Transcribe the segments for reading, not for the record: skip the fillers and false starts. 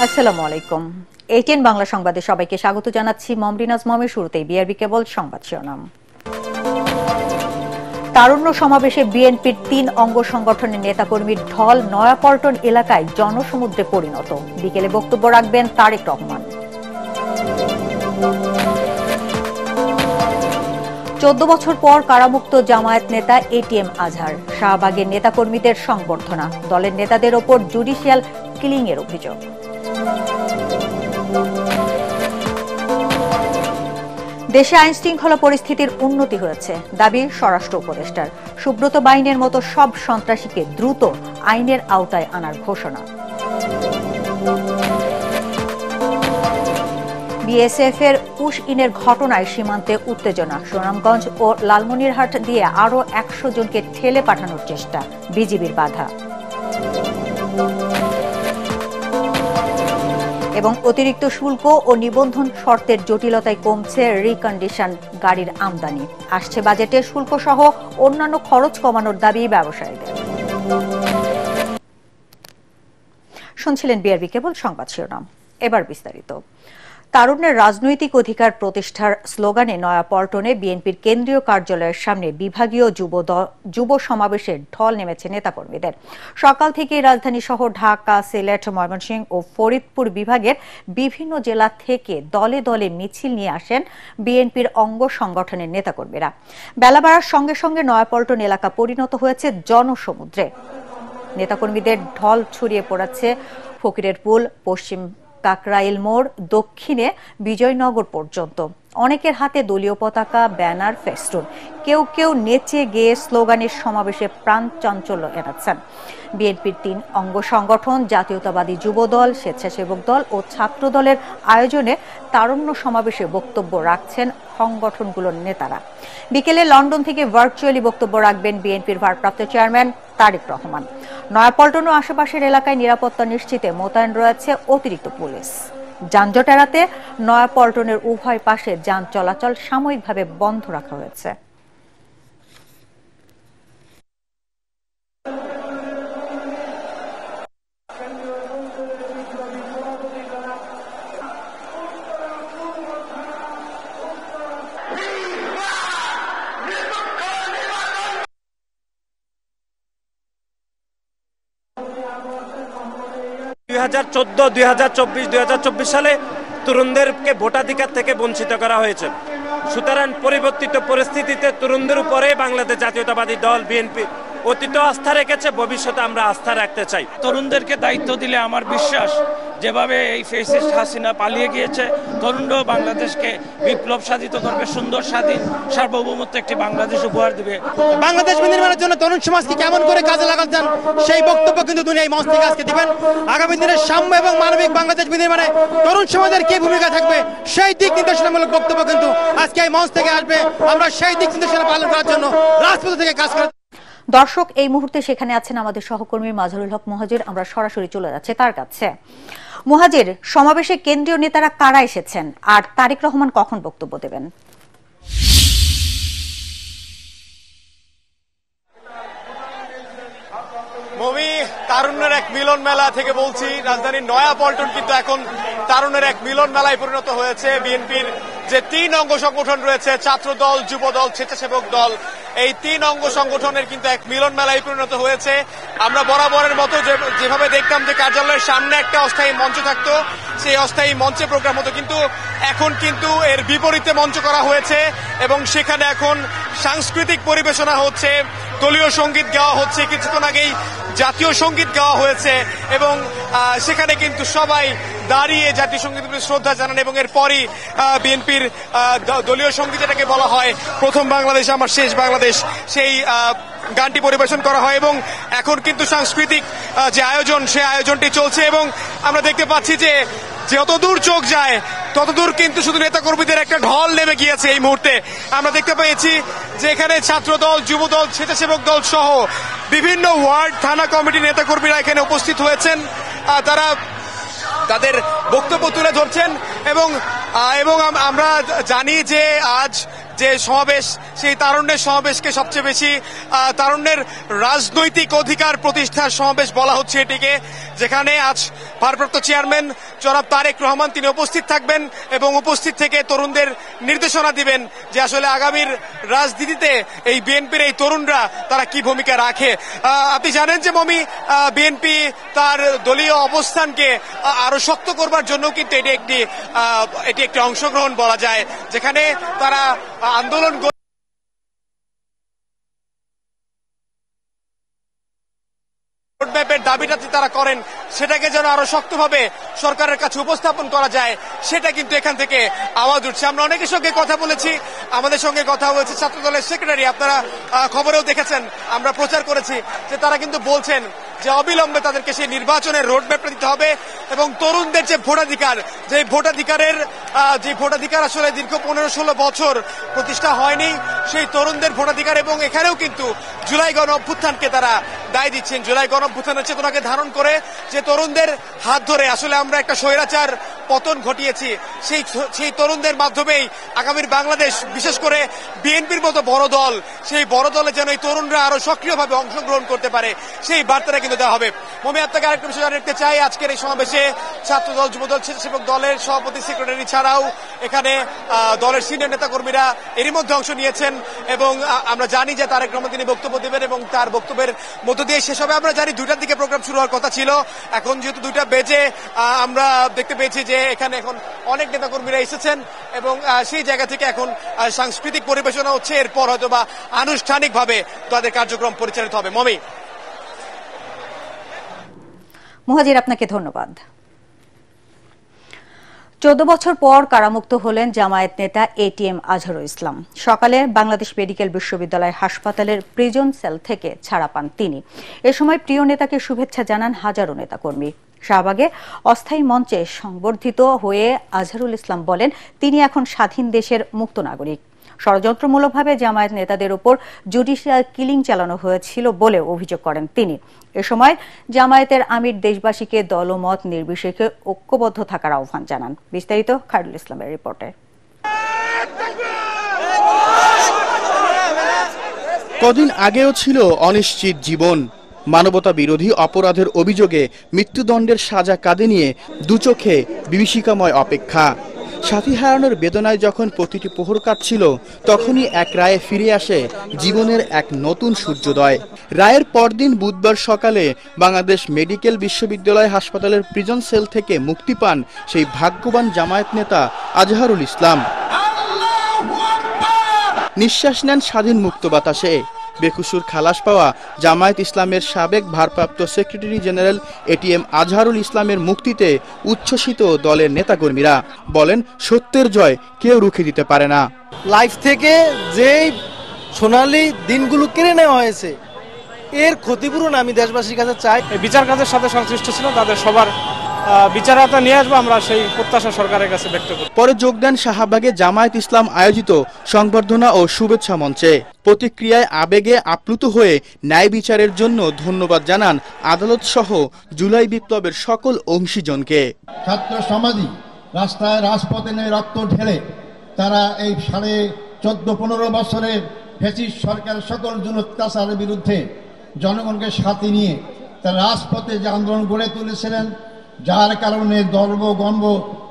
আসসালামু আলাইকুম। ATN বাংলা সংবাদে সবাইকে স্বাগত জানাচ্ছি। মমরিনাজ মমের শুরুতেই বিআরবি কেবল সংবাদ শিরোনাম। তারুণ্য সমাবেশে বিএনপির ৩ অঙ্গ সংগঠনের নেতাকর্মীর ঢল নয়াপল্টন এলাকায় জনসমুদ্রে পরিণত। বিকেলে বক্তব্য রাখবেন তারেক রহমান। 14 বছর পর কারামুক্ত জামায়াত নেতা ATM আজহার। শাহবাগের নেতাকর্মীদের সংবর্ধনা। দলের নেতাদের ওপর জুডিশিয়াল কিলিং এর অভিযোগ। দেশে আইন শৃঙ্খলা পরিস্থিতির উন্নতি হয়েছে, দাবি স্বরাষ্ট্র উপদেষ্টার। সুব্রত বাহিনীর মতো সব সন্ত্রাসীকে দ্রুত আইনের আওতায় আনার ঘোষণা। বিএসএফ এর পুশ ইনের ঘটনায় সীমান্তে উত্তেজনা। সুনামগঞ্জ ও লালমনিরহাট দিয়ে আরও 100 জনকে ঠেলে পাঠানোর চেষ্টা, বিজিবির বাধা। এবং অতিরিক্ত শুল্ক ও নিবন্ধন শর্তের জটিলতায় কমছে রিকন্ডিশন গাড়ির আমদানি। আসছে বাজেটে শুল্ক সহ অন্যান্য খরচ কমানোর দাবি ব্যবসায়ীদের। শুনছিলেন বিআরবি কেবল সংবাদ শিরোনাম। এবার বিস্তারিত। তারুণ্যের রাজনৈতিক অধিকার প্রতিষ্ঠার স্লোগানে নয়াপল্টনে বিএনপির কেন্দ্রীয় কার্যালয়ের সামনে বিভাগীয় যুব সমাবেশের ঢল নেমেছে নেতাকর্মীদের। সকাল থেকে রাজধানী সহ ঢাকা, সিলেট, ময়মনসিংহ ও ফরিদপুর বিভাগের বিভিন্ন জেলা থেকে দলে দলে মিছিল নিয়ে আসেন বিএনপির অঙ্গ সংগঠনের নেতাকর্মীরা। বেলা বাড়ার সঙ্গে সঙ্গে নয়াপল্টন এলাকা পরিণত হয়েছে জনসমুদ্রে। নেতাকর্মীদের ঢল ছড়িয়ে পড়েছে ফকিরের পুল, পশ্চিম কাকরাইল মোড়, দক্ষিণে বিজয়নগর পর্যন্ত। অনেকের হাতে দলীয় পতাকা, ব্যানার, ফেস্টুন। কেউ কেউ নেচে গেয়ে স্লোগানের সমাবেশে প্রাণ চাঞ্চল্য এড়াচ্ছেন। বিএনপির 3 অঙ্গ সংগঠন জাতীয়তাবাদী যুবদল, স্বেচ্ছাসেবক দল ও ছাত্র দলের আয়োজনে তারুণ্য সমাবেশে বক্তব্য রাখছেন সংগঠনগুলোর নেতারা। বিকেলে লন্ডন থেকে ভার্চুয়ালি বক্তব্য রাখবেন বিএনপির ভারপ্রাপ্ত চেয়ারম্যান তারেক রহমান। নয়াপল্টন ও আশেপাশের এলাকায় নিরাপত্তা নিশ্চিতে মোতায়েন রয়েছে অতিরিক্ত পুলিশ। যানজট এড়াতে নয়াপল্টনের উভয় পাশে যান চলাচল সাময়িকভাবে বন্ধ রাখা হয়েছে। (2014, 2024, 2024 সালে তরুণদেরকে ভোটাধিকার থেকে বঞ্চিত করা হয়েছে। সুতরাং পরিবর্তিত পরিস্থিতিতে তরুণদের উপরে বাংলাদেশ জাতীয়তাবাদী দল বিএনপি অতীত আস্থা রেখেছে, ভবিষ্যতে আমরা আস্থা রাখতে চাই। তরুণদেরকে দায়িত্ব দিলে আমার বিশ্বাস যেভাবে এই ফ্যাসিস্ট হাসিনা পালিয়ে গিয়েছে, তরুণরাও বাংলাদেশকে বিপ্লব সাধিত করবে, সুন্দর স্বাধীন সার্বভৌমত্ব একটি বাংলাদেশ উপহার দেবে। বাংলাদেশ বিনির্মাণের জন্য তরুণ সমাজকে কেমন করে কাজে লাগাচ্ছেন সেই বক্তব্য কিন্তু দুনিয়া এই মঞ্চ থেকে আজকে দিবেন। আগামী দিনের সাম্য এবং মানবিক বাংলাদেশ বিনির্মাণে তরুণ সমাজের কি ভূমিকা থাকবে সেই দিক নির্দেশনামূলক বক্তব্য কিন্তু আজকে এই মঞ্চ থেকে আসবে। আমরা সেই দিক নির্দেশনা পালন করার জন্য রাজপথ থেকে কাজ করে। দর্শক, এই মুহূর্তে সেখানে আছেন আমাদের সহকর্মী মাজহারুল হক মুহাজির। আমরা সরাসরি চলে যাচ্ছি তার কাছে। মুহাজির, সমাবেশে কেন্দ্রীয় নেতারা কারা এসেছেন আর তারেক রহমান কখন বক্তব্য দেবেন? মমি, তারুণ্যের এক মিলন মেলা থেকে বলছি। রাজধানীর নয়াপল্টন কিন্তু এখন তারুণ্যের এক মিলন মেলায় পরিণত হয়েছে। বিএনপির যে 3 অঙ্গ সংগঠন রয়েছে, ছাত্র দল, যুব দল, স্বেচ্ছাসেবক দল, এই 3 অঙ্গ সংগঠনের কিন্তু এক মিলন মেলায় পরিণত হয়েছে। আমরা বরাবরের মতো যেভাবে দেখতাম যে কার্যালয়ের সামনে একটা অস্থায়ী মঞ্চ থাকতো, সেই অস্থায়ী মঞ্চে প্রোগ্রাম হতো, কিন্তু এখন কিন্তু এর বিপরীতে মঞ্চ করা হয়েছে এবং সেখানে এখন সাংস্কৃতিক পরিবেশনা হচ্ছে, দলীয় সঙ্গীত গাওয়া হচ্ছে, কিছুক্ষণ আগেই জাতীয় সঙ্গীত গাওয়া হয়েছে এবং সেখানে কিন্তু সবাই দাঁড়িয়ে জাতীয় সঙ্গীতের প্রতি শ্রদ্ধা জানান এবং এরপরই বিএনপির দলীয় সঙ্গীত এটাকে বলা হয় প্রথম বাংলাদেশ আমার শেষ বাংলাদেশ, সেই গানটি পরিবেশন করা হয় এবং এখন কিন্তু সাংস্কৃতিক যে আয়োজন, সেই আয়োজনটি চলছে এবং আমরা দেখতে পাচ্ছি যে যতদূর চোখ যায় ততদূর কিন্তু শুধু নেতাকর্মীদের একটা ঢল নেমে গিয়েছে। এই মুহূর্তে আমরা দেখতে পেয়েছি যে এখানে ছাত্রদল, যুবদল, স্বেচ্ছাসেবক দল সহ বিভিন্ন ওয়ার্ড, থানা কমিটির নেতাকর্মীরা এখানে উপস্থিত হয়েছেন। তারা তাদের বক্তব্য তুলে ধরছেন এবং আমরা জানি যে আজ যে সমাবেশ, সেই তারুণ্যের সমাবেশকে সবচেয়ে বেশি তারুণ্যের রাজনৈতিক অধিকার প্রতিষ্ঠার সমাবেশ বলা হচ্ছে এটিকে, যেখানে আজ ভারপ্রাপ্ত চেয়ারম্যান জনাব তারেক রহমান তিনি উপস্থিত থাকবেন এবং উপস্থিত থেকে তরুণদের নির্দেশনা দিবেন যে আসলে আগামীর রাজনীতিতে এই বিএনপির এই তরুণরা তারা কি ভূমিকা রাখে। আপনি জানেন যে মমি, বিএনপি তার দলীয় অবস্থানকে আরো শক্ত করবার জন্য কিন্তু এটি একটি অংশগ্রহণ বলা যায়, যেখানে তারা আন্দোলন রোডম্যাপের দাবিটা তারা করেন সেটাকে যেন আরো শক্তভাবে সরকারের কাছে উপস্থাপন করা যায়, সেটা কিন্তু এখান থেকে আওয়াজ উঠছে। আমরা অনেকের সঙ্গে কথা বলেছি, আমাদের সঙ্গে কথা হয়েছে ছাত্রদলের সেক্রেটারি, আপনারা খবরেও দেখেছেন, আমরা প্রচার করেছি যে তারা কিন্তু বলছেন যে অবিলম্বে তাদেরকে সেই নির্বাচনের রোডম্যাপটা দিতে হবে এবং তরুণদের যে ভোটাধিকার, যে ভোটাধিকার আসলে দীর্ঘ 15-16 বছর প্রতিষ্ঠা হয়নি, সেই তরুণদের ভোটাধিকার, এবং এখানেও কিন্তু জুলাই গণ অভ্যুত্থানকে তারা দায় দিচ্ছেন। জুলাই গণ অভ্যুত্থানের চেতনাকে ধারণ করে যে তরুণদের হাত ধরে আসলে আমরা একটা স্বৈরাচার পতন ঘটিয়েছি, সেই তরুণদের মাধ্যমেই আগামীর বাংলাদেশ, বিশেষ করে বিএনপির মতো বড় দল, সেই বড় দলে যেন এই তরুণরা আরো সক্রিয়ভাবে অংশগ্রহণ করতে পারে, সেই বার্তাটা কিন্তু দেওয়া হবে। মমি, আপনাকে আরেকটা বিষয় জানাতে চাই, আজকের এই সমাবেশে ছাত্রদল, যুবদল, স্বেচ্ছাসেবক দলের সভাপতি, সেক্রেটারি ছাড়াও এখানে দলের সিনিয়র নেতাকর্মীরা এরই মধ্যে অংশ নিয়েছেন এবং আমরা জানি যে তারেক রহমান তিনি বক্তব্য দেবেন এবং তার বক্তব্যের মধ্য দিয়ে শেষ হবে। আমরা জানি 2টার দিকে প্রোগ্রাম শুরু হওয়ার কথা ছিল, এখন যেহেতু 2টা বেজে আমরা দেখতে পেয়েছি যে এখানে এখন অনেক নেতাকর্মীরা এসেছেন এবং সেই জায়গা থেকে এখন সাংস্কৃতিক পরিবেশনা হচ্ছে, এরপর হয়তো বা আনুষ্ঠানিকভাবে তাদের কার্যক্রম পরিচালিত হবে। মমি। মুহাজির, আপনাকে ধন্যবাদ। 14 বছর পর কারামুক্ত হলেন জামায়াত নেতা এটিএম আজহারুল ইসলাম। সকালে বাংলাদেশ মেডিকেল বিশ্ববিদ্যালয় হাসপাতালের প্রিজন সেল থেকে ছাড়া পান তিনি। এ সময় প্রিয় নেতাকে শুভেচ্ছা জানান হাজারো নেতাকর্মী। শাহবাগে অস্থায়ী মঞ্চে সংবর্ধিত হয়ে আজহারুল ইসলাম বলেন, তিনি এখন স্বাধীন দেশের মুক্ত নাগরিক। ষড়যন্ত্রমূলকভাবে জামায়াত নেতাদের উপর জুডিশিয়াল কিলিং চালানো হয়েছিল বলে অভিযোগ করেন তিনি। এ সময় জামায়াতের আমির দেশবাসীকে দলমত নির্বিশেষে ঐক্যবদ্ধ থাকার আহ্বান জানান। বিস্তারিত খায়রুল ইসলামের রিপোর্টে। কদিন আগেও ছিল অনিশ্চিত জীবন। মানবতা বিরোধী অপরাধের অভিযোগে মৃত্যুদণ্ডের সাজা কাঁধে নিয়ে দুচোখে বিভীষিকাময় অপেক্ষা। সাথী হারানোর বেদনায় যখন প্রতিটি প্রহর কাটছিল, তখনই এক রায়ে ফিরে আসে জীবনের এক নতুন সূর্যোদয়। রায়ের পরদিন বুধবার সকালে বাংলাদেশ মেডিকেল বিশ্ববিদ্যালয় হাসপাতালের প্রিজন সেল থেকে মুক্তি পান সেই ভাগ্যবান জামায়াত নেতা আজহারুল ইসলাম। নিঃশ্বাস নেন স্বাধীন মুক্ত বাতাসে। বেকসুর খালাস পাওয়া জামায়াত ইসলামের সাবেক ভারপ্রাপ্ত সেক্রেটারি জেনারেল এটিএম আজহারুল ইসলামের মুক্তিতে উচ্ছ্বসিত দলের নেতাকর্মীরা বলেন, সত্যের জয় কেউ রুখে দিতে পারে না। লাইফ থেকে যেই সোনালী দিনগুলো কেড়ে নেওয়া হয়েছে, এর ক্ষতিপূরণ আমি দেশবাসীর কাছে চাই। বিচার কাজের সাথে সংশ্লিষ্ট ছিল তাদের সবার বিচারতা নিয়ে আসবো, আমরা সেই প্রত্যাশা সরকারের কাছে ব্যক্ত করি। পরে যোগ দেন শাহবাগে জামায়াত ইসলাম আয়োজিত সংবর্ধনা ও শুভেচ্ছা মঞ্চে। প্রতিক্রিয়ায় আবেগে আপ্লুত হয়ে ন্যায় বিচারের জন্য ধন্যবাদ জানান আদালত সহ জুলাই বিপ্লবের সকল অংশীজনকে। ছাত্র সমাজই রাস্তায় রাজপথে নেমে রক্ত ঢেলে তারা এই 14.5 বছরের ফ্যাসিস্ট সরকারের সকল অত্যাচারের বিরুদ্ধে জনগণকে সাথে নিয়ে তারা রাজপথে যে আন্দোলন গড়ে তুলেছিলেন, যার কারণে গর্ব গম্ব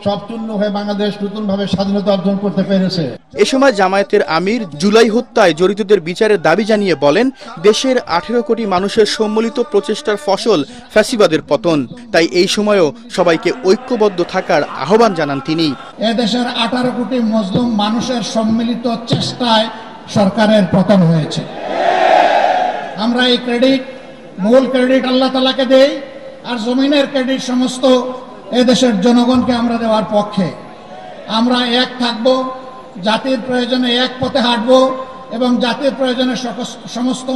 সব চূর্ণ হয়ে বাংলাদেশ নতুনভাবে স্বাধীনতা অর্জন করতে পেরেছে। এ সময় জামায়াতের আমির জুলাই হত্যায় জড়িতদের বিচারের দাবি জানিয়ে বলেন, দেশের 18 কোটি মানুষের সম্মিলিত প্রচেষ্টার ফসল ফ্যাসিবাদের পতন। তাই এই সময়ও সবাইকে ঐক্যবদ্ধ থাকার আহ্বান জানান তিনি। এদেশের 18 কোটি মুসলিম মানুষের সম্মিলিত চেষ্টায় সরকারের পতন হয়েছে। আমরা এই মূল ক্রেডিট আল্লাহ তাআলাকে দেই, আর জমিনের ক্রেডিট সমস্ত এদেশের জনগণকে আমরা দেওয়ার পক্ষে। আমরা এক থাকব, জাতির প্রয়োজনে এক পথে হাঁটব এবং জাতির প্রয়োজনে সমস্ত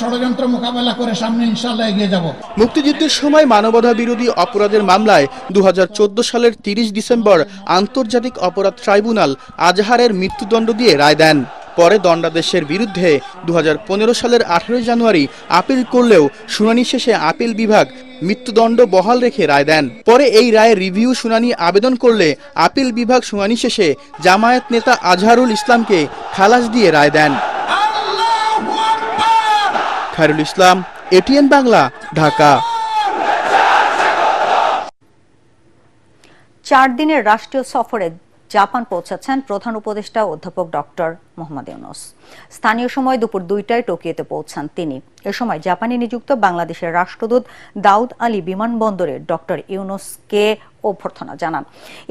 ষড়যন্ত্র মোকাবেলা করে সামনে ইনশাআল্লাহ এগিয়ে যাব। মুক্তিযুদ্ধের সময় মানবতা বিরোধী অপরাধের মামলায় 2014 সালের 30 ডিসেম্বর আন্তর্জাতিক অপরাধ ট্রাইব্যুনাল আজহারের মৃত্যুদণ্ড দিয়ে রায় দেন। পরে দণ্ডাদেশের বিরুদ্ধে 2015 সালের 18 জানুয়ারি আপিল করলেও শুনানি শেষে আপিল বিভাগ মৃত্যুদণ্ড বহাল রেখে রায় দেন। পরে এই রায়ের রিভিউ শুনানি আবেদন করলে আপিল বিভাগ শুনানি শেষে জামায়াত নেতা আজহারুল ইসলামকে খালাস দিয়ে রায় দেন। খায়রুল ইসলাম, এটিএন বাংলা, ঢাকা। 4 দিনের রাষ্ট্রীয় সফরে জাপান পৌঁছাচ্ছেন প্রধান উপদেষ্টা অধ্যাপক ডক্টর মোহাম্মদ ইউনূস। স্থানীয় সময় দুপুর 2টায় টোকিওতে পৌঁছান তিনি। এ সময় জাপানে নিযুক্ত বাংলাদেশের রাষ্ট্রদূত দাউদ আলী বিমানবন্দরে ডক্টর ইউনূসকে অভ্যর্থনা জানান।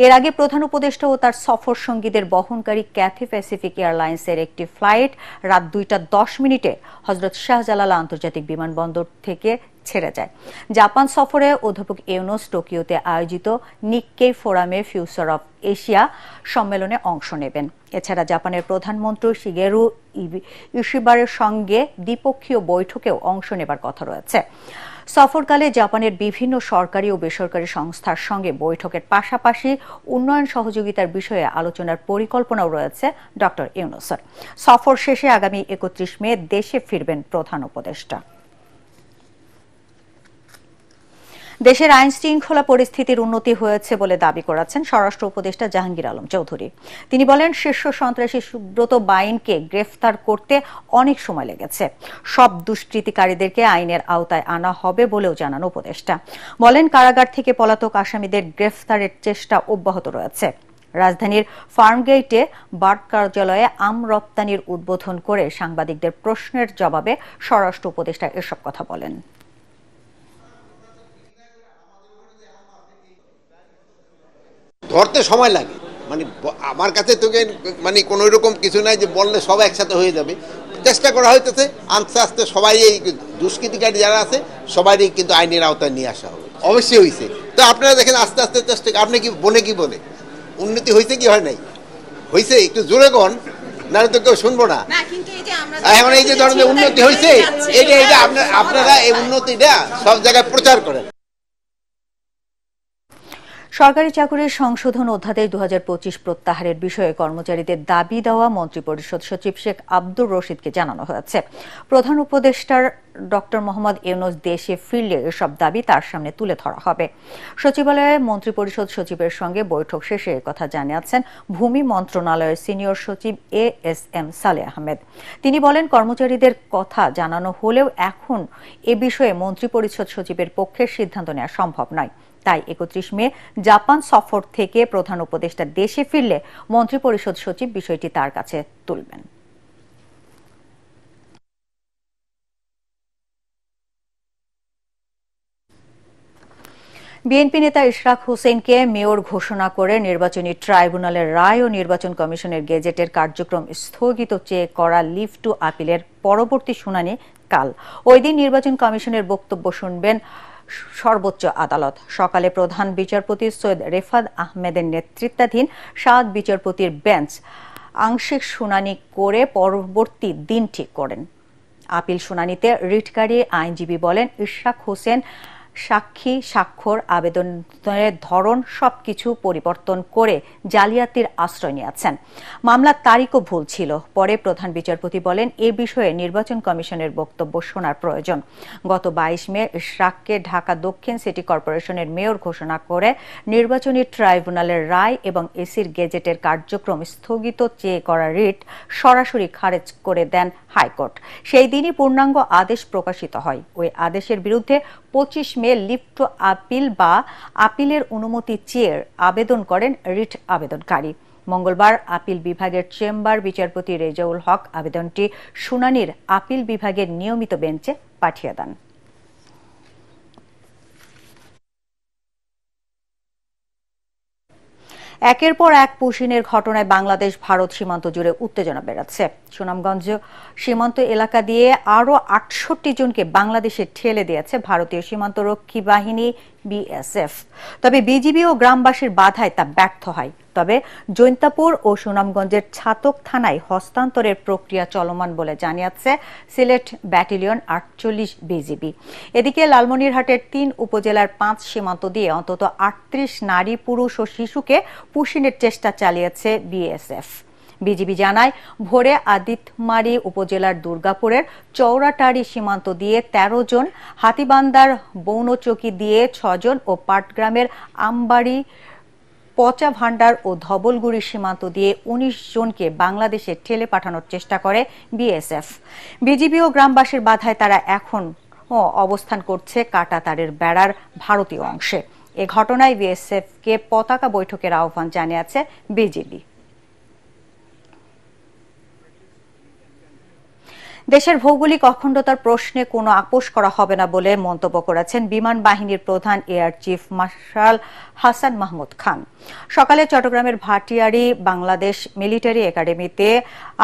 এর আগে প্রধান উপদেষ্টা ও তার সফর সঙ্গীদের বহনকারী ক্যাথে প্যাসিফিক এয়ারলাইন্সের একটি ফ্লাইট রাত 2:10 হযরত শাহজালাল আন্তর্জাতিক বিমানবন্দর থেকে ছেড়ে যায়। জাপান সফরে অধ্যাপক ইউনূস টোকিওতে আয়োজিত নিক্কেই ফোরামে ফিউচার অব এশিয়া সম্মেলনে অংশ নেবেন। এছাড়া জাপানের প্রধানমন্ত্রী শিগেরু ইশিবারের সঙ্গে দ্বিপক্ষীয় বৈঠকেও অংশ নেবার কথা রয়েছে। সফরকালে জাপানের বিভিন্ন সরকারি ও বেসরকারি সংস্থার সঙ্গে বৈঠকের পাশাপাশি উন্নয়ন সহযোগিতার বিষয়ে আলোচনার পরিকল্পনাও রয়েছে ডক্টর ইউনূসের। সফর শেষে আগামী 31 মে দেশে ফিরবেন প্রধান উপদেষ্টা। দেশের আইন শৃঙ্খলা পরিস্থিতির উন্নতি হয়েছে বলে দাবি করেছেন স্বরাষ্ট্র উপদেষ্টা জাহাঙ্গীর আলম চৌধুরী। তিনি বলেন, শীর্ষ সন্ত্রাসী সুব্রত বাইনকে গ্রেফতার করতে অনেক সময় লেগেছে। সব দুষ্কৃতিকারীদেরকে আইনের আওতায় আনা হবে বলেও জানান উপদেষ্টা। বলেন, কারাগার থেকে পলাতক আসামিদের গ্রেফতারের চেষ্টা অব্যাহত রয়েছে। রাজধানীর ফার্মগেইটে বার্ড কার্যালয়ে আম রপ্তানির উদ্বোধন করে সাংবাদিকদের প্রশ্নের জবাবে স্বরাষ্ট্র উপদেষ্টা এসব কথা বলেন। ধরতে সময় লাগে, মানে আমার কাছে তোকে মানে কোনো রকম কিছু নাই যে বললে সব একসাথে হয়ে যাবে। চেষ্টা করা হইতেছে আস্তে আস্তে সবাই এই দুষ্কৃতিকারী যারা আছে সবারই কিন্তু আইনের আওতায় নিয়ে আসা হবে। অবশ্যই হয়েছে, তো আপনারা দেখেন আস্তে আস্তে চেষ্টা। আপনি কি বলে উন্নতি হয়েছে কি হয় নাই? হয়েছে, একটু জোরে কন, নাহলে তো কেউ শুনবো না। এখন এই যে ধরনের উন্নতি হয়েছে, এটা আপনারা এই উন্নতিটা সব জায়গায় প্রচার করেন। সরকারি চাকুরির সংশোধন অধ্যাদেশ 2025 প্রত্যাহারের বিষয়ে কর্মচারীদের দাবি দেওয়া মন্ত্রিপরিষদ সচিব শেখ আব্দুর রশিদকে জানানো হয়েছে। প্রধান উপদেষ্টার ডক্টর মোহাম্মদ ইউনূস দেশে ফিরলে এসব দাবি তার সামনে তুলে ধরা হবে। সচিবালয়ে মন্ত্রিপরিষদ সচিবের সঙ্গে বৈঠক শেষে একথা জানিয়েছেন ভূমি মন্ত্রণালয়ের সিনিয়র সচিব ASM সালেহ আহমেদ। তিনি বলেন, কর্মচারীদের কথা জানানো হলেও এখন এ বিষয়ে মন্ত্রিপরিষদ সচিবের পক্ষে সিদ্ধান্ত নেওয়া সম্ভব নয়। তাই 31 মে জাপান সফর থেকে প্রধান উপদেষ্টা দেশে ফিরলে মন্ত্রিপরিষদ সচিব বিষয়টি তার কাছে তুলবেন। বিএনপি নেতা ইশরাক হোসেনকে মেয়র ঘোষণা করে নির্বাচনী ট্রাইব্যুনালের রায় ও নির্বাচন কমিশনের গেজেটের কার্যক্রম স্থগিত চেয়ে করা লিভ টু আপিলের পরবর্তী শুনানি কাল। ওই দিন নির্বাচন কমিশনের বক্তব্য শুনবেন সর্বোচ্চ আদালত। সকালে প্রধান বিচারপতি সৈয়দ রেফাত আহমেদের নেতৃত্বাধীন 7 বিচারপতির বেঞ্চ আংশিক শুনানি করে পরবর্তী দিন ঠিক করেন। আপিল শুনানিতে রিটকারী আইনজীবী বলেন, ইশরাক হোসেন সাক্ষী স্বাক্ষর আবেদনের ধরন সবকিছু পরিবর্তন করে জালিয়াতির আশ্রয় নিয়েছেন। মামলার তারিখও ভুল ছিল। পরে প্রধান বিচারপতি বলেন, এ বিষয়ে নির্বাচন কমিশনের বক্তব্য শোনার প্রয়োজন। গত 22 মে ইশরাককে ঢাকা দক্ষিণ সিটি কর্পোরেশনের মেয়র ঘোষণা করে নির্বাচনী ট্রাইব্যুনালের রায় এবং এসির গেজেটের কার্যক্রম স্থগিত চেয়ে করা রিট সরাসরি খারেজ করে দেন হাইকোর্ট। সেই দিনই পূর্ণাঙ্গ আদেশ প্রকাশিত হয়। ওই আদেশের বিরুদ্ধে 25 মে লিভ টু আপিল বা আপিলের অনুমতি চেয়ে আবেদন করেন রিট আবেদনকারী। মঙ্গলবার আপিল বিভাগের চেম্বার বিচারপতি রেজাউল হক আবেদনটি শুনানির আপিল বিভাগের নিয়মিত বেঞ্চে পাঠিয়ে দেন। একের পর এক পুশিনের ঘটনায় বাংলাদেশ ভারত সীমান্ত জুড়ে উত্তেজনা বেড়েছে। সুনামগঞ্জ সীমান্ত এলাকা দিয়ে আরও 68 জনকে বাংলাদেশে ঠেলে দিয়েছে ভারতীয় সীমান্তরক্ষী বাহিনী BSF। তবে বিজিবি ও গ্রামবাসীর বাধায় তা ব্যর্থ হয়। তবে জৈন্তাপুর ও সুনামগঞ্জের ছাতক থানায় হস্তান্তরের প্রক্রিয়া চলমান বলে জানিয়েছে সিলেট ব্যাটালিয়ন 48 বিজিবি। এদিকে লালমনিরহাটের 3 উপজেলার 5 সীমান্ত দিয়ে অন্তত 38 নারী, পুরুষ ও শিশুকে পুশিনের চেষ্টা চালিয়েছে BSF। বিজিবি জানায়, ভোরে আদিতমারি উপজেলার দুর্গাপুরের চৌরাটারি সীমান্ত দিয়ে 13 জন, হাতিবান্দার বৌনচকি দিয়ে 6 জন ও পাটগ্রামের আমবাড়ি, পচা ভান্ডার ও ধবলগুড়ি সীমান্ত দিয়ে 19 জনকে বাংলাদেশে ঠেলে পাঠানোর চেষ্টা করে BSF। বিজিবি ও গ্রামবাসীর বাধায় তারা এখন অবস্থান করছে কাঁটাতারের বেড়ার ভারতীয় অংশে। এ ঘটনায় বিএসএফকে পতাকা বৈঠকের আহ্বান জানিয়েছে বিজিবি। দেশের ভৌগোলিক অখণ্ডতার প্রশ্নে কোনো আপোষ করা হবে না বলে মন্তব্য করেছেন বিমান বাহিনীর প্রধান air chief marshal Hasan Mahmud Khan. সকালে চট্টগ্রামের ভাটিয়ারি বাংলাদেশ মিলিটারি একাডেমিতে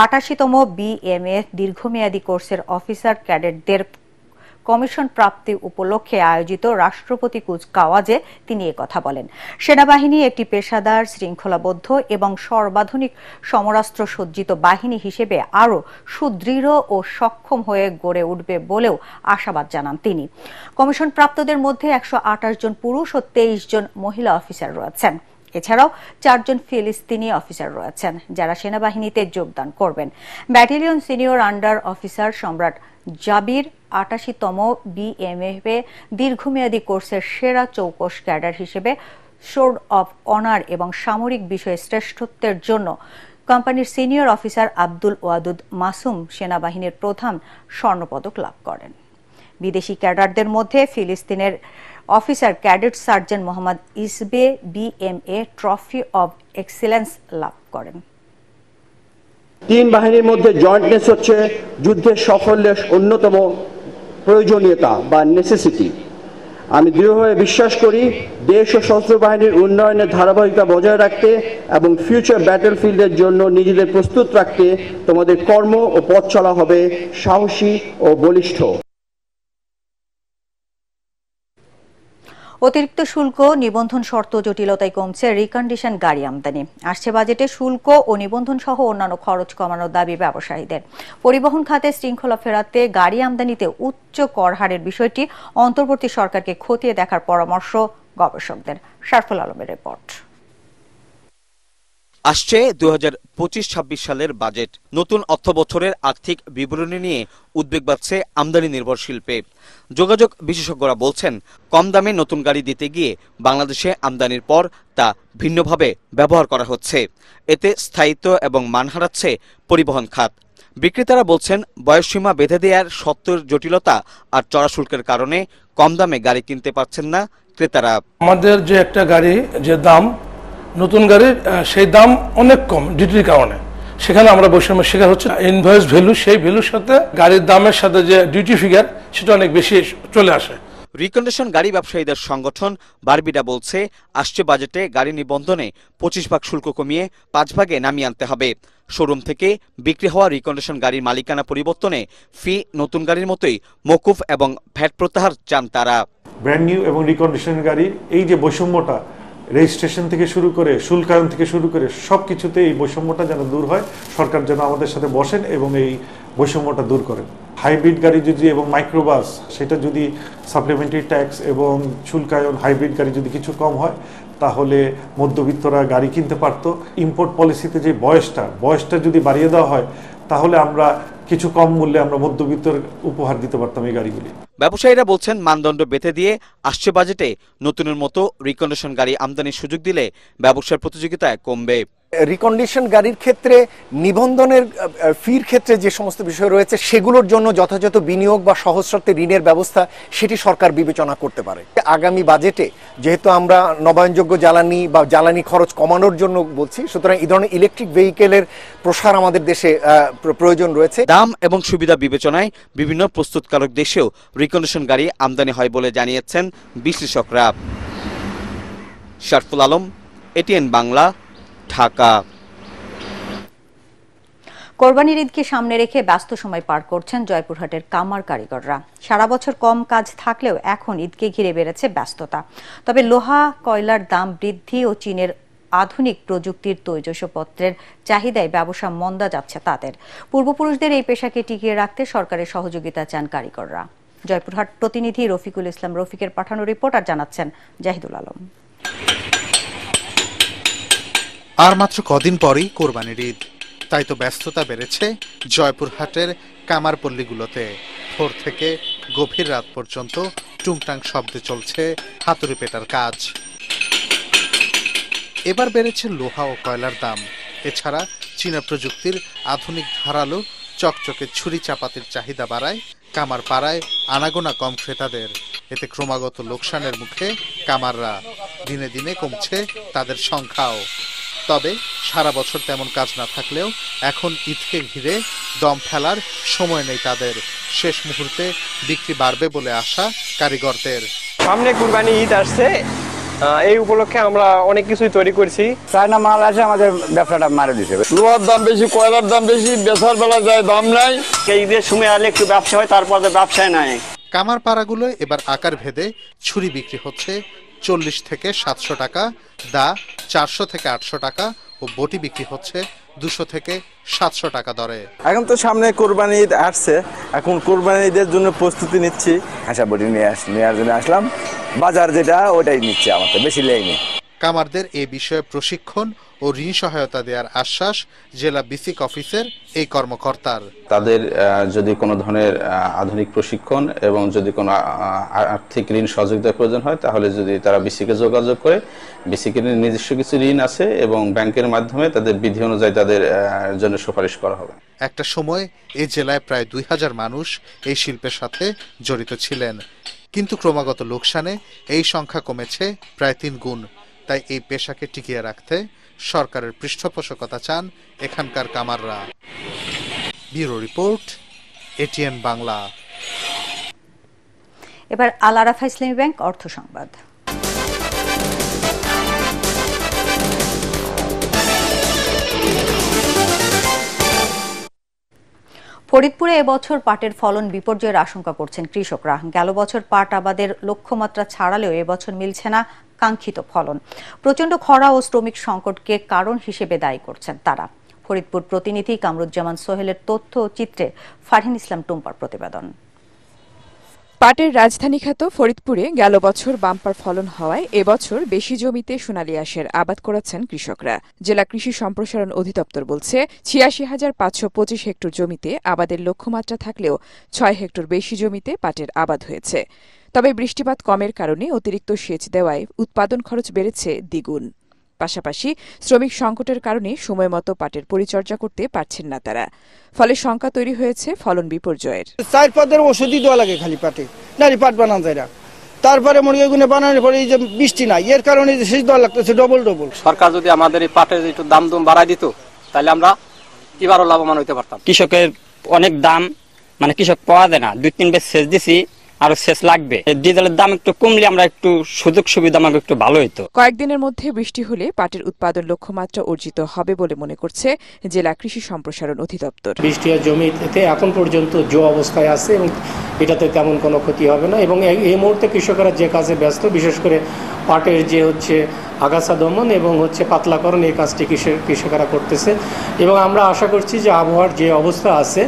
৮৮তম বিএমএ দীর্ঘমেয়াদী কোর্সের অফিসার ক্যাডেটদের কমিশন প্রাপ্তি উপলক্ষে আয়োজিত রাষ্ট্রপতি কুচকাওয়াজে তিনি একথা বলেন। সেনাবাহিনী একটি পেশাদার, শৃঙ্খলাবদ্ধ এবং সর্বাধুনিক সমরাস্ত্র সজ্জিত বাহিনী হিসেবে আরও সুদৃঢ় ও সক্ষম হয়ে গড়ে উঠবে বলেও আশাবাদ জানান তিনি। কমিশন প্রাপ্তদের মধ্যে ১২৮ জন পুরুষ ও ২৩ জন মহিলা অফিসার রয়েছেন। এছাড়াও ৪ জন ফিলিস্তিনি অফিসার রয়েছেন যারা সেনাবাহিনীতে যোগদান করবেন। ব্যাটালিয়ন সিনিয়র আন্ডার অফিসার সম্রাট জাবির ৮৮তম বিএমএ দীর্ঘমেয়াদী কোর্সের সেরা চৌকস ক্যাডার হিসেবে সোর্ড অব অনার এবং সামরিক বিষয়ে শ্রেষ্ঠত্বের জন্য কোম্পানির সিনিয়র অফিসার আব্দুল ওয়াদুদ মাসুম সেনাবাহিনীর প্রধান স্বর্ণপদক লাভ করেন। বিদেশি ক্যাডারদের মধ্যে ফিলিস্তিনের অফিসার ক্যাডেট সার্জেন্ট মোহাম্মদ ইসবে বিএমএ ট্রফি অব এক্সিলেন্স লাভ করেন। তিন বাহিনীর মধ্যে জয়েন্টনেস হচ্ছে যুদ্ধের সাফল্যের অন্যতম প্রয়োজনীয়তা বা নেসেসিটি। আমি দৃঢ়ভাবে বিশ্বাস করি দেশ ও সশস্ত্র বাহিনীর উন্নয়নের ধারাবাহিকতা বজায় রাখতে এবং ফিউচার ব্যাটলফিল্ডের জন্য নিজেদের প্রস্তুত রাখতে তোমাদের কর্ম ও পথ চলা হবে সাহসী ও বলিষ্ঠ। অতিরিক্ত শুল্ক, নিবন্ধন শর্ত জটিলতায় কমছে রিকন্ডিশন গাড়ি আমদানি। আসছে বাজেটে শুল্ক ও নিবন্ধন সহ অন্যান্য খরচ কমানোর দাবি ব্যবসায়ীদের। পরিবহন খাতে শৃঙ্খলা ফেরাতে গাড়ি আমদানিতে উচ্চ কর হারের বিষয়টি অন্তর্বর্তী সরকারকে খতিয়ে দেখার পরামর্শ গবেষকদের। শারফুল আলমের রিপোর্ট। আসছে 2025-26 সালের বাজেট। নতুন অর্থ বছরের আর্থিক বিবরণী নিয়ে উদ্বেগ বাড়ছে আমদানি নির্ভর শিল্পে। যোগাযোগ বিশেষজ্ঞরা বলছেন, কম দামে নতুন গাড়ি দিতে গিয়ে বাংলাদেশে আমদানির পর তা ভিন্নভাবে ব্যবহার করা হচ্ছে। এতে স্থায়িত্ব এবং মান হারাচ্ছে পরিবহন খাত। বিক্রেতারা বলছেন, বয়সসীমা বেঁধে দেওয়ার সত্ত্বের জটিলতা আর চড়া শুল্কের কারণে কম দামে গাড়ি কিনতে পারছেন না ক্রেতারা। আমাদের যে একটা গাড়ি যে দাম, নতুন গাড়ির সেই দাম অনেক কম ডিউটির কারণে, সেখানে আমরা বৈষম্যের শিকার হচ্ছে। ইনভয়েস ভ্যালু, সেই ভ্যালুর সাথে গাড়ির দামের সাথে যে ডিউটি ফিগার সেটা অনেক বেশি চলে আসে। রিকন্ডিশন গাড়ি ব্যবসায়ীদের সংগঠন বারবিডা বলছে, আসছে বাজেটে গাড়ি নিবন্ধনে 25% শুল্ক কমিয়ে 5% নামিয়ে আনতে হবে। শোরুম থেকে বিক্রি হওয়া রিকন্ডিশন গাড়ির মালিকানা পরিবর্তনে ফি নতুন গাড়ির মতোই মকুফ এবং ভ্যাট প্রত্যাহার চান তারা। ব্র্যান্ড নিউ এবং রিকন্ডিশন গাড়ির এই যে বৈষম্যটা, রেজিস্ট্রেশন থেকে শুরু করে শুল্কায়ন থেকে শুরু করে সবকিছুতে এই বৈষম্যটা যেন দূর হয়। সরকার যেন আমাদের সাথে বসেন এবং এই বৈষম্যটা দূর করেন। হাইব্রিড গাড়ি যদি এবং মাইক্রোবাস, সেটা যদি সাপ্লিমেন্টারি ট্যাক্স এবং শুল্কায়ন হাইব্রিড গাড়ি যদি কিছু কম হয়, তাহলে মধ্যবিত্তরা গাড়ি কিনতে পারতো। ইম্পোর্ট পলিসিতে যে বয়সটা যদি বাড়িয়ে দেওয়া হয়, তাহলে আমরা কিছু কম মূল্যে আমরা মধ্যবিত্তর উপহার দিতে পারতাম এই গাড়িগুলি। ব্যবসায়ীরা বলছেন, মানদণ্ড বেঁধে দিয়ে আসছে বাজেটে নতুনের মতো রিকন্ডিশন গাড়ি আমদানির সুযোগ দিলে ব্যবসার প্রতিযোগিতা কমবে। রিকন্ডিশন গাড়ির ক্ষেত্রে নিবন্ধনের ফির ক্ষেত্রে যে সমস্ত বিষয় রয়েছে, সেগুলোর জন্য যথাযথ বিনিয়োগ বা সহজ শর্তে ঋণের ব্যবস্থা সেটি সরকার বিবেচনা করতে পারে। আগামী বাজেটে যেহেতু আমরা নবায়নযোগ্য জ্বালানি বা জ্বালানি খরচ কমানোর জন্য বলছি, সুতরাং এই ধরনের ইলেকট্রিক ভেহিকেলের প্রসার আমাদের দেশে প্রয়োজন রয়েছে। দাম এবং সুবিধা বিবেচনায় বিভিন্ন প্রস্তুতকারক দেশেও রিকন্ডিশন গাড়ি আমদানি হয় বলে জানিয়েছেন বিশ্লেষকরা। শারফুল আলম, এটিএন বাংলা, ঢাকা। কোরবানির ঈদকে সামনে রেখে ব্যস্ত সময় পার করছেন জয়পুরহাটের কামার কারিগররা। সারা বছর কম কাজ থাকলেও এখন ঈদকে ঘিরে বেড়েছে ব্যস্ততা। তবে লোহা, কয়লার দাম বৃদ্ধি ও চীনের আধুনিক প্রযুক্তির তৈজসপত্রের চাহিদায় ব্যবসা মন্দা যাচ্ছে তাদের। পূর্বপুরুষদের এই পেশাকে টিকিয়ে রাখতে সরকারের সহযোগিতা চান কারিগররা। জয়পুরহাট প্রতিনিধি রফিকুল ইসলাম রফিকের পাঠানো রিপোর্ট আর জানাচ্ছেন জাহিদুল আলম। আর মাত্র কদিন পরেই কোরবানির ঈদ, তাই তো ব্যস্ততা বেড়েছে জয়পুরহাটের কামারপল্লীগুলোতে। ভোর থেকে গভীর রাত পর্যন্ত টুংটাং শব্দে চলছে হাতুড়ি পেটার কাজ। এবার বেড়েছে লোহা ও কয়লার দাম। এছাড়া চীনা প্রযুক্তির আধুনিক ধারালো চকচকে ছুরি চাপাতির চাহিদা বাড়ায় কামার পাড়ায় আনাগোনা কম ক্রেতাদের। এতে ক্রমাগত লোকসানের মুখে কামাররা। দিনে দিনে কমছে তাদের সংখ্যাও। তবে সারা বছর তেমন কাজ না থাকলেও এখন ঈদকে ঘিরে দম ফেলার সময় নেই তাদের। শেষ মুহূর্তে বিক্রি বাড়বে বলে আশা কারিগরদের। সামনে কুরবানি ঈদ আসছে, এই উপলক্ষে আমরা অনেক কিছুই তৈরি করছি। চায়না মাল আসে আমাদের ব্যবসাটা মারে দিছে। লোহার দাম বেশি, কয়লার দাম বেশি, বেচার বেলা যায় দাম নাই। ঈদের সময় আলে একটু ব্যবসা হয়, তারপরে ব্যবসায় নাই। কামারপাড়াগুলো এবার আকার ভেদে ছুরি বিক্রি হচ্ছে 40 থেকে 700 টাকা, দা 400 থেকে 800 টাকা ও বটি বিক্রি হচ্ছে 200 থেকে 700 টাকা দরে। এখন তো সামনে কোরবানি ঈদ আসছে, এখন কোরবানি ঈদের জন্য প্রস্তুতি নিচ্ছি। হাঁসা বটি নেওয়ার জন্য আসলাম, বাজার যেটা ওটাই নিচ্ছে, আমাদের বেশি লেইনি। কামারদের এ বিষয়ে প্রশিক্ষণ ও ঋণ সহায়তা দেওয়ার আশ্বাস জেলা বিসিক অফিসের এই কর্মকর্তার। তাদের যদি কোনো ধরনের আধুনিক প্রশিক্ষণ এবং যদি কোনো আর্থিক ঋণ সহযোগিতার প্রয়োজন হয়, তাহলে যদি তারা বিসিকে যোগাযোগ করে, বিসিকের নিজস্ব কিছু ঋণ আছে এবং ব্যাংকের মাধ্যমে তাদের বিধি অনুযায়ী তাদের জন্য সুপারিশ করা হবে। একটা সময় এই জেলায় প্রায় 2000 মানুষ এই শিল্পের সাথে জড়িত ছিলেন, কিন্তু ক্রমাগত লোকসানে এই সংখ্যা কমেছে প্রায় 3 গুণ। তাই এই পেশাকে টিকিয়ে রাখতে সরকারের পৃষ্ঠপোষকতা চান এখানকার কামাররা। Bureau report, ATN Bangla. এবার আল আরাফা ইসলামী ব্যাংক অর্থ সংবাদ। ফরিদপুরে এবছর পাটের ফলন বিপর্যয়ের আশঙ্কা করছেন কৃষকরা। গেল বছর পাট আবাদের লক্ষ্যমাত্রা ছাড়ালেও এবছর মিলছে না কাঙ্ক্ষিত ফলন। প্রচণ্ড খরা ও শ্রমিক সংকটকে কারণ হিসেবে দায়ী করছেন তারা। ফরিদপুর প্রতিনিধি কামরুজ্জামান সোহেলের তথ্য ও চিত্রে ফারহিন ইসলাম টুম্পার প্রতিবেদন। পাটের রাজধানী খ্যাত ফরিদপুরে গেল বছর বাম্পার ফলন হওয়ায় এবছর বেশি জমিতে সোনালী আঁশের আবাদ করেছেন কৃষকরা। জেলা কৃষি সম্প্রসারণ অধিদপ্তর বলছে ৮৬,৫২৫ হেক্টর জমিতে আবাদের লক্ষ্যমাত্রা থাকলেও ৬ হেক্টর বেশি জমিতে পাটের আবাদ হয়েছে। তবে বৃষ্টিপাত কমের কারণে অতিরিক্ত সেচ দেওয়ায় উৎপাদন খরচ বেড়েছে দ্বিগুণ। পাশাপাশি শ্রমিক সংকটের কারণে সময়মতো পাটের পরিচর্যা করতে পারছেন না তারা। ফলে শঙ্কা তৈরি হয়েছে ফলন বিপর্যয়ের। 4 পাতের ওষুধই দেওয়া লাগে খালি পাটে, নারী পাট বানান যায় না। তারপরে মুরগিগুলো বানানোর পরে এই যে বৃষ্টি নাই, এর কারণে সেচ দেওয়া লাগতেছে ডবল। সরকার যদি আমাদের এই পাটের একটু দাম বাড়ায় দিত, তাহলে আমরা এবারও লাভবান হইতে পারতাম। কৃষকের অনেক দাম, মানে কৃষক পাওয়া যায় না। 2-3 বেশ সেচ দিছি, আরো শেষ লাগবে। ডিজেলের দাম একটু কমলে আমরা একটু সুযোগ সুবিধা আমাকে একটু ভালো হইতো। কয়েকদিনের মধ্যে বৃষ্টি হলে পাটের উৎপাদন লক্ষ্যমাত্রা অর্জিত হবে বলে মনে করছে জেলা কৃষি সম্প্রসারণ অধিদপ্তর। বৃষ্টি জমিতে এখন পর্যন্ত যে অবস্থায় আছে এবং এটাতে তেমন কোনো ক্ষতি হবে না। এবং এই মুহূর্তে কৃষকরা যে কাজে ব্যস্ত, বিশেষ করে পাটের যে আগাছা দমন এবং পাতলাকরণ, এই কাজটি কৃষকেরা করতেছে। এবং আমরা আশা করছি যে আবহাওয়ার যে অবস্থা আছে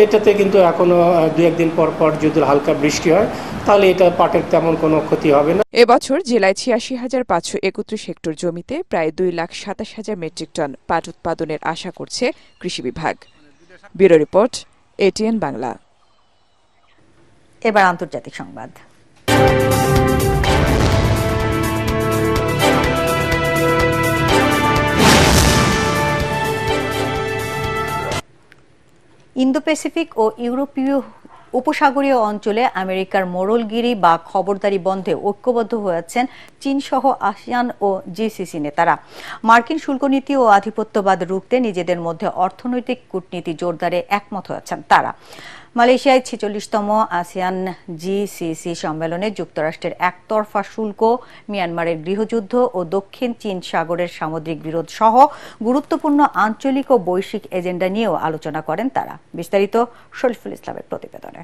এটাতে কিন্তু এখনো 2-1 দিন পর যদি হালকা বৃষ্টি হয়, তাহলে এটা পাটের তেমন কোনো ক্ষতি হবে না। এবছর জেলায় ৮৬,৫৩১ হেক্টর জমিতে প্রায় 2,27,০০০ মেট্রিক টন পাট উৎপাদনের আশা করছে কৃষি বিভাগ। Bureau report, ATN Bangla. এবার আন্তর্জাতিক সংবাদ। ইন্দো প্যাসিফিক ও ইউরোপীয় উপসাগরীয় অঞ্চলে আমেরিকার মোড়লগিরি বা খবরদারি বন্ধে ঐক্যবদ্ধ হয়েছেন চীনসহ আসিয়ান ও জিসিসি নেতারা। মার্কিন শুল্কনীতি ও আধিপত্যবাদ রুখতে নিজেদের মধ্যে অর্থনৈতিক কূটনীতি জোরদারে একমত হয়েছেন তারা। মালয়েশিয়ায় ৪৬তম আসিয়ান জিসিসি সম্মেলনে যুক্তরাষ্ট্রের একতরফা শুল্ক, মিয়ানমারের গৃহযুদ্ধ ও দক্ষিণ চীন সাগরের সামুদ্রিক বিরোধ সহ গুরুত্বপূর্ণ আঞ্চলিক ও বৈশ্বিক এজেন্ডা নিয়েও আলোচনা করেন তারা। বিস্তারিত শরীফুল ইসলামের প্রতিবেদনে।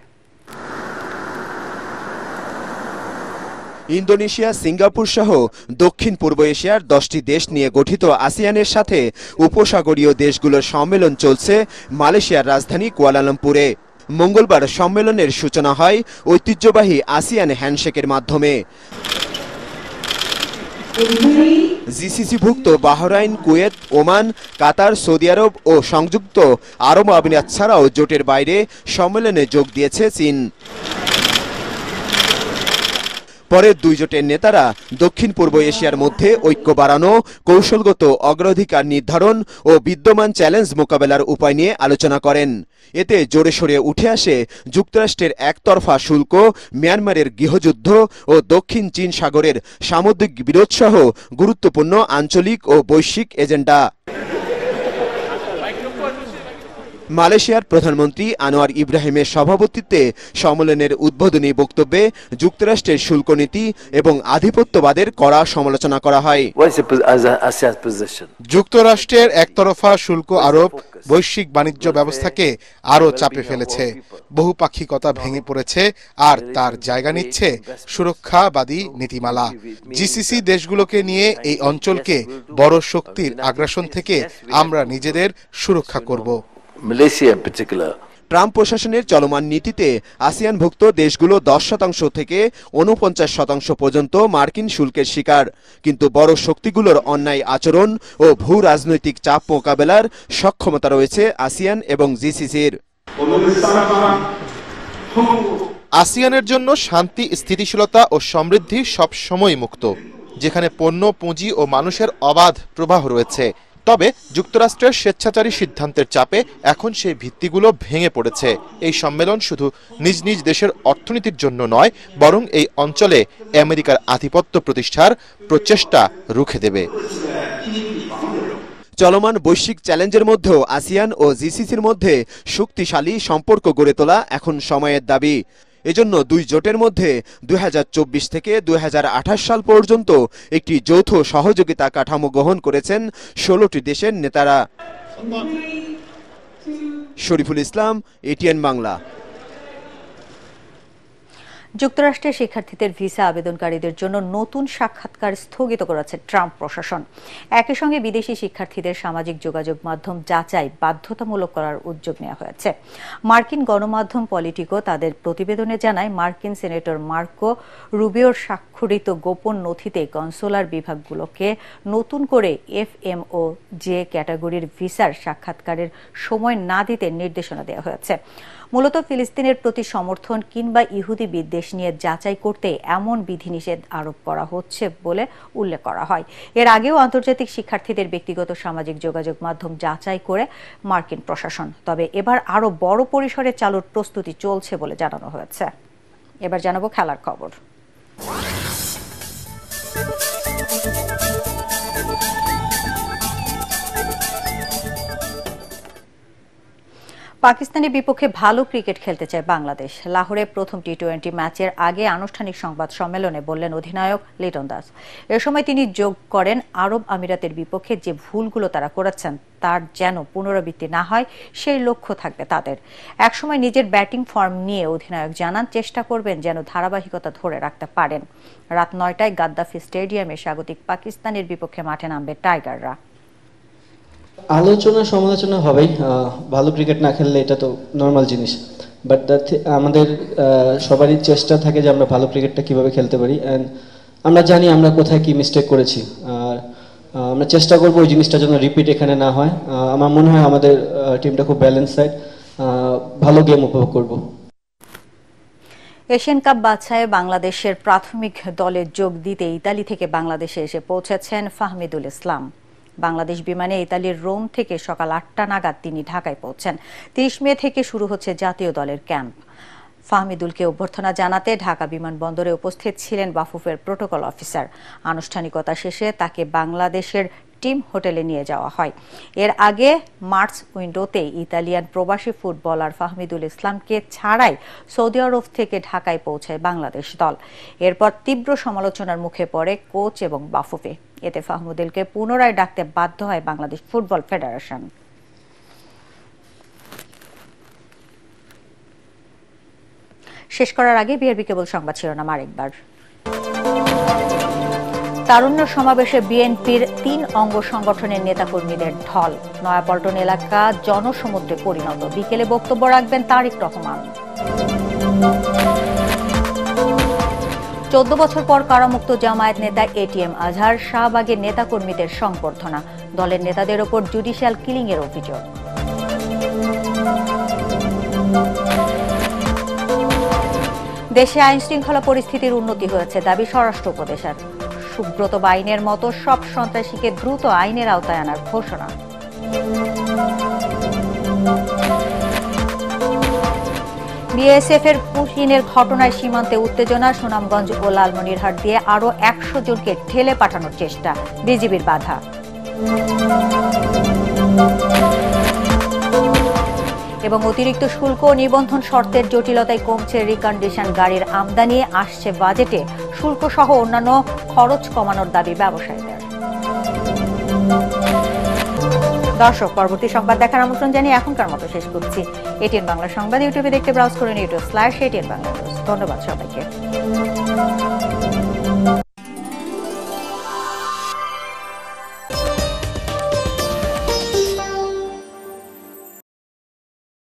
ইন্দোনেশিয়া, সিঙ্গাপুর সহ দক্ষিণ পূর্ব এশিয়ার 10টি দেশ নিয়ে গঠিত আসিয়ানের সাথে উপসাগরীয় দেশগুলোর সম্মেলন চলছে মালয়েশিয়ার রাজধানী কুয়ালালামপুরে। মঙ্গলবার সম্মেলনের সূচনা হয় ঐতিহ্যবাহী আসিয়ান হ্যান্ডশেকের মাধ্যমে। জিসিসিভুক্ত বাহরাইন, কুয়েত, ওমান, কাতার, সৌদি আরব ও সংযুক্ত আরব আমিরাত ছাড়াও জোটের বাইরে সম্মেলনে যোগ দিয়েছে চীন। পরে দুই জোটের নেতারা দক্ষিণ পূর্ব এশিয়ার মধ্যে ঐক্য বাড়ানো, কৌশলগত অগ্রাধিকার নির্ধারণ ও বিদ্যমান চ্যালেঞ্জ মোকাবেলার উপায় নিয়ে আলোচনা করেন। এতে জোরে সোরে উঠে আসে যুক্তরাষ্ট্রের একতরফা শুল্ক, মিয়ানমারের গৃহযুদ্ধ ও দক্ষিণ চীন সাগরের সামুদ্রিক বিরোধ সহ গুরুত্বপূর্ণ আঞ্চলিক ও বৈশ্বিক এজেন্ডা। মালয়েশিয়ার প্রধানমন্ত্রী আনোয়ার ইব্রাহিমের সভাপতিত্বে সম্মেলনের উদ্বোধনী বক্তব্যে যুক্তরাষ্ট্রের শুল্ক নীতি এবং আধিপত্যবাদের কড়া সমালোচনা করা হয়। যুক্তরাষ্ট্রের একতরফা শুল্ক আরোপ বৈশ্বিক বাণিজ্য ব্যবস্থাকে আরও চাপে ফেলেছে, বহুপাক্ষিকতা ভেঙে পড়েছে আর তার জায়গা নিচ্ছে সুরক্ষাবাদী নীতিমালা। জিসিসি দেশগুলোকে নিয়ে এই অঞ্চলকে বড় শক্তির আগ্রাসন থেকে আমরা নিজেদের সুরক্ষা করব। ট্রাম্প প্রশাসনের চলমান নীতিতে আসিয়ানভুক্ত দেশগুলো 10% থেকে 49% পর্যন্ত মার্কিন শুল্কের শিকার, কিন্তু বড় শক্তিগুলোর অন্যায় আচরণ ও ভূ রাজনৈতিক চাপ মোকাবেলার সক্ষমতা রয়েছে আসিয়ান এবং জিসিসির। আসিয়ানের জন্য শান্তি, স্থিতিশীলতা ও সমৃদ্ধি সব সময় মুক্ত, যেখানে পণ্য, পুঁজি ও মানুষের অবাধ প্রবাহ রয়েছে। তবে যুক্তরাষ্ট্রের স্বেচ্ছাচারী সিদ্ধান্তের চাপে এখন সেই ভিত্তিগুলো ভেঙে পড়েছে। এই সম্মেলন শুধু নিজ নিজ দেশের অর্থনীতির জন্য নয়, বরং এই অঞ্চলে আমেরিকার আধিপত্য প্রতিষ্ঠার প্রচেষ্টা রুখে দেবে। চলমান বৈশ্বিক চ্যালেঞ্জের মধ্যেও আসিয়ান ও জিসিসির মধ্যে শক্তিশালী সম্পর্ক গড়ে তোলা এখন সময়ের দাবি। এজন্য দুই জোটের মধ্যে 2024 থেকে 2028 সাল পর্যন্ত একটি যৌথ সহযোগিতা কাঠামো গ্রহণ করেছেন 16টি দেশের নেতারা। শরীফুল ইসলাম, এটিএন বাংলা। যুক্তরাষ্ট্রের শিক্ষার্থীদের ভিসা আবেদনকারীদের জন্য নতুন সাক্ষাৎকার স্থগিত করেছে ট্রাম্প প্রশাসন। একই সঙ্গে বিদেশি শিক্ষার্থীদের সামাজিক যোগাযোগ মাধ্যম যাচাই বাধ্যতামূলক করার উদ্যোগ নেওয়া হয়েছে। মার্কিন গণমাধ্যম পলিটিকো তাদের প্রতিবেদনে জানায়, মার্কিন সিনেটর মার্কো রুবিওর স্বাক্ষরিত গোপন নথিতে কনসুলার বিভাগগুলোকে নতুন করে FMO যে ক্যাটাগরির ভিসার সাক্ষাৎকারের সময় না দিতে নির্দেশনা দেওয়া হয়েছে। মূলত ফিলিস্তিনের প্রতি সমর্থন কিংবা ইহুদি বিদ্বেষ নিয়ে যাচাই করতে এমন বিধিনিষেধ আরোপ করা হচ্ছে বলে উল্লেখ করা হয়। এর আগেও আন্তর্জাতিক শিক্ষার্থীদের ব্যক্তিগত সামাজিক যোগাযোগ মাধ্যম যাচাই করে মার্কিন প্রশাসন, তবে এবার আরও বড় পরিসরে চালুর প্রস্তুতি চলছে বলে জানানো হয়েছে। এবার জানাবো খেলার খবর। পাকিস্তানের বিপক্ষে ভালো ক্রিকেট খেলতে চায় বাংলাদেশ। লাহোরে প্রথম টি-20 ম্যাচের আগে আনুষ্ঠানিক সংবাদ সম্মেলনে বললেন অধিনায়ক লিটন দাস। এ সময় তিনি যোগ করেন, আরব আমিরাতের বিপক্ষে যে ভুলগুলো তারা করেছেন তার যেন পুনরাবৃত্তি না হয় সেই লক্ষ্য থাকবে তাদের। একসময় নিজের ব্যাটিং ফর্ম নিয়ে অধিনায়ক জানান, চেষ্টা করবেন যেন ধারাবাহিকতা ধরে রাখতে পারেন। রাত 9টায় গাদ্দাফি স্টেডিয়ামে স্বাগতিক পাকিস্তানের বিপক্ষে মাঠে নামবে টাইগাররা। আলোচনা সমালোচনা হবেই, ভালো ক্রিকেট না খেললে এটা তো নর্মাল জিনিস, বাট আমাদের সবারই চেষ্টা থাকে যে আমরা ভালো ক্রিকেটটা কিভাবে খেলতে পারি, অ্যান্ড আমরা জানি আমরা কোথায় কি মিস্টেক করেছি, আর আমরা চেষ্টা করবো ওই জিনিসটা যেন রিপিট এখানে না হয়। আমার মনে হয় আমাদের টিমটা খুব ব্যালেন্স সাইড, ভালো গেম উপভোগ করব। এশিয়ান কাপ বাছাইয়ে বাংলাদেশের প্রাথমিক দলে যোগ দিতে ইতালি থেকে বাংলাদেশে এসে পৌঁছেছেন ফাহমিদুল ইসলাম। বাংলাদেশ বিমানে ইতালির রোম থেকে সকাল 8টা নাগাদ তিনি ঢাকায় পৌঁছেন। 30 মে থেকে শুরু হচ্ছে জাতীয় দলের ক্যাম্প। ফাহমিদুলকে অভ্যর্থনা জানাতে ঢাকা বিমানবন্দরে উপস্থিত ছিলেন বাফুফের প্রোটোকল অফিসার। আনুষ্ঠানিকতা শেষে তাকে বাংলাদেশের টিম হোটেলে নিয়ে যাওয়া হয়। এর আগে মার্চ উইন্ডোতে ইতালিয়ান প্রবাসী ফুটবলার ফাহমিদুল ইসলামকে ছাড়াই সৌদি আরব থেকে ঢাকায় পৌঁছায় বাংলাদেশ দল। এরপর তীব্র সমালোচনার মুখে পড়ে কোচ এবং বাফুফে। এতে ফাহমিদুলকে পুনরায় ডাকতে বাধ্য হয় বাংলাদেশ ফুটবল ফেডারেশন। শেষ করার আগে বিআরবি কেবল সংবাদ শিরোনাম আরেকবার। তারুণ্য সমাবেশে বিএনপির 3 অঙ্গ সংগঠনের নেতাকর্মীদের ঢল। নয়াপল্টন এলাকা জনসমুদ্রে পরিণত। বিকেলে বক্তব্য রাখবেন তারেক রহমান। 14 বছর পর কারামুক্ত জামায়াত নেতা এটিএম আজহার শাহবাগের নেতাকর্মীদের সংবর্ধনা। দলের নেতাদের ওপর জুডিশিয়াল কিলিং এর অভিযোগ। দেশে আইন শৃঙ্খলা পরিস্থিতির উন্নতি হয়েছে দাবি স্বরাষ্ট্র উপদেষ্টার। সুব্রত বাইনের মতো সব সন্ত্রাসীকে দ্রুত আইনের আওতায় আনার ঘোষণা। বিএসএফ এর পুশিনের ঘটনায় সীমান্তে উত্তেজনা। সুনামগঞ্জ ও লালমনিরহাট দিয়ে আরো 100 জনকে ঠেলে পাঠানোর চেষ্টা, বিজিবির বাধা। এবং অতিরিক্ত শুল্ক ও নিবন্ধন শর্তের জটিলতায় কমছে রিকন্ডিশন গাড়ির আমদানি। আসছে বাজেটে শুল্ক সহ অন্যান্য খরচ কমানোর দাবি ব্যবসায়ীদের। দর্শক, পরবর্তী সংবাদ দেখার আমন্ত্রণ জানিয়ে এখনকার মতো শেষ করছি। এটিএন বাংলা সংবাদ ইউটিউবে দেখতে ব্রাউজ করুন youtube/ATN Bangla News। ধন্যবাদ সবাইকে।